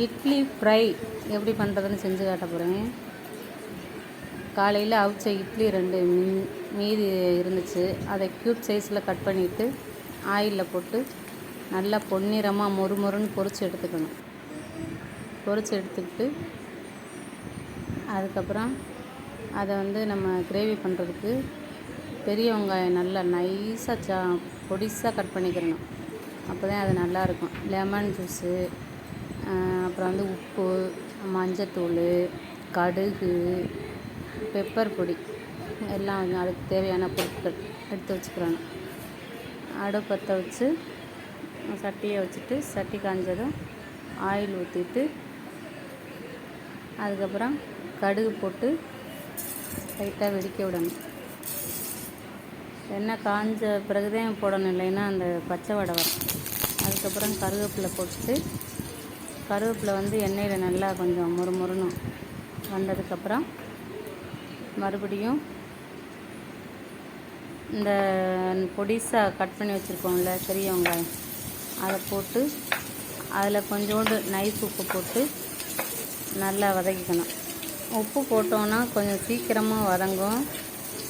Idli fry எப்படி பண்ணுறதுன்னு செஞ்சு காட்ட போகிறேன். காலையில் அவிச்ச இட்லி 2 மீதி இருந்துச்சு. அதை க்யூப் சைஸில் கட் பண்ணிவிட்டு ஆயிலில் போட்டு நல்லா பொன்னிறமாக மொறுமொறுன்னு பொரித்து எடுத்துக்கணும். பொரித்து எடுத்துக்கிட்டு அதுக்கப்புறம் அதை நம்ம கிரேவி பண்ணுறதுக்கு பெரிய வெங்காயம் நல்லா நைஸாக பொடிசாக கட் பண்ணிக்கிறணும். அப்போ தான் அது நல்லாயிருக்கும். லெமன் ஜூஸு, அப்புறம் உப்பு, மஞ்சத்தூள், கடுகு, பெப்பர் பொடி எல்லாம் அதுக்கு தேவையான பொருட்கள் எடுத்து வச்சுக்கிறணும். அடுப்பு பற்ற வச்சு சட்டியை வச்சுட்டு சட்டி காஞ்சதும் ஆயில் ஊற்றிட்டு அதுக்கப்புறம் கடுகு போட்டு லைட்டாக வெடிக்க விடணும். எண்ணெய் காஞ்ச பிறகுதான் போடணும், இல்லைன்னா அந்த பச்சை வடை வரும். அதுக்கப்புறம் கருவேப்பிலை போட்டுட்டு கருவேப்பிலை எண்ணெயில் நல்லா கொஞ்சம் மொறுமொறுணும் வந்ததுக்கப்புறம் மறுபடியும் இந்த பொடிசாக கட் பண்ணி வச்சுருக்கோம்ல பெரிய வெங்காயம், அதை போட்டு அதில் கொஞ்சோண்டு நைஸ் உப்பு போட்டு நல்லா வதக்கிக்கணும். உப்பு போட்டோன்னா கொஞ்சம் சீக்கிரமாக வதங்கும்.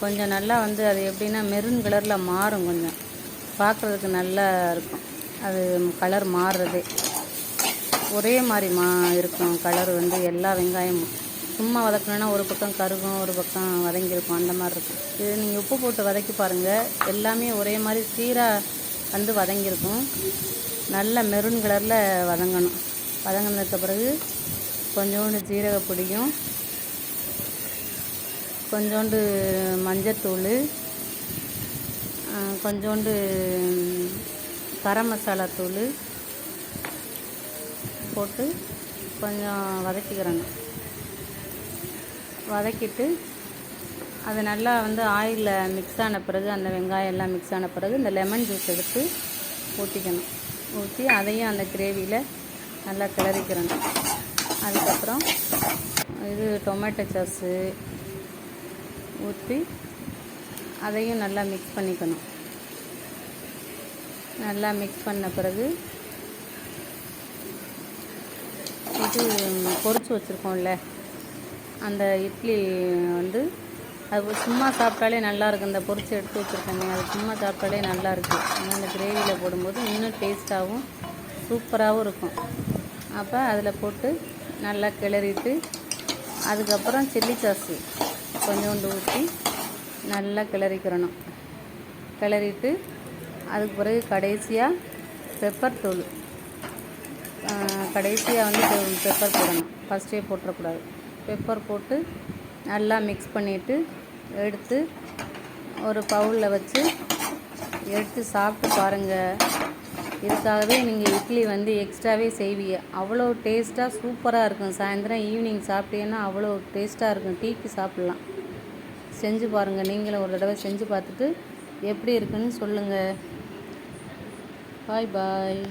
கொஞ்சம் நல்லா அது எப்படின்னா மெரூன் கலரில் மாறும். கொஞ்சம் பார்க்குறதுக்கு நல்லா இருக்கும். அது கலர் மாறுறதே ஒரே மாதிரி இருக்கும். கலர் எல்லா வெங்காயமும் சும்மா வதக்கணுன்னா ஒரு பக்கம் கருகும், ஒரு பக்கம் வதங்கியிருக்கும். அந்த மாதிரி இருக்கும். இது நீங்கள் உப்பு போட்டு வதக்கி பாருங்கள், எல்லாமே ஒரே மாதிரி சீராக வதங்கியிருக்கும். நல்ல மெரூன் கலரில் வதங்கணும். வதங்கினதுக்கு பிறகு கொஞ்சோண்டு ஜீரகப்பொடியும், கொஞ்சோண்டு மஞ்சத்தூள், கொஞ்சோண்டு கரம் மசாலா தூள் போட்டு கொஞ்சம் வதக்கிக்கிறணும். வதக்கிட்டு அது நல்லா ஆயிலில் மிக்ஸ் ஆன பிறகு, அந்த வெங்காயம் எல்லாம் மிக்ஸ் ஆன பிறகு இந்த லெமன் ஜூஸ் எடுத்து ஊற்றிக்கணும். ஊற்றி அதையும் அந்த கிரேவியில் நல்லா கிளறிக்கிறணும். அதுக்கப்புறம் டொமேட்டோ சாஸு ஊற்றி அதையும் நல்லா மிக்ஸ் பண்ணிக்கணும். நல்லா மிக்ஸ் பண்ண பிறகு பொரிச்சு வச்சுருக்கோம்ல அந்த இட்லி அது சும்மா சாப்பிட்டாலே நல்லாயிருக்கும். இந்த பொரிச்சு எடுத்து வச்சுருக்கோங்க, அது சும்மா சாப்பிட்டாலே நல்லாயிருக்கு. ஆனால் அந்த கிரேவியில் போடும்போது இன்னும் டேஸ்ட்டாகவும் சூப்பராகவும் இருக்கும். அப்போ அதில் போட்டு நல்லா கிளறிட்டு அதுக்கப்புறம் சில்லி சாஸு கொஞ்சோண்டு ஊற்றி நல்லா கிளறிக்கிறணும். கிளறிட்டு அதுக்கு பிறகு கடைசியாக பெப்பர் தூள், கடைசியாக பெப்பர் போடணும். ஃபஸ்ட்டே போட்டுறக்கூடாது. பெப்பர் போட்டு நல்லா மிக்ஸ் பண்ணிவிட்டு எடுத்து ஒரு பவுலில் வச்சு எடுத்து சாப்பிட்டு பாருங்கள். இதுக்காகவே நீங்கள் இட்லி எக்ஸ்ட்ராவே செய்வீங்க. அவ்வளோ டேஸ்ட்டாக சூப்பராக இருக்கும். சாயந்தரம் ஈவினிங் சாப்பிட்டீங்கன்னா அவ்வளோ டேஸ்ட்டாக இருக்கும். டீக்கு சாப்பிட்லாம். செஞ்சு பாருங்கள். நீங்களும் ஒரு தடவை செஞ்சு பார்த்துட்டு எப்படி இருக்குன்னு சொல்லுங்கள். பாய் பாய்.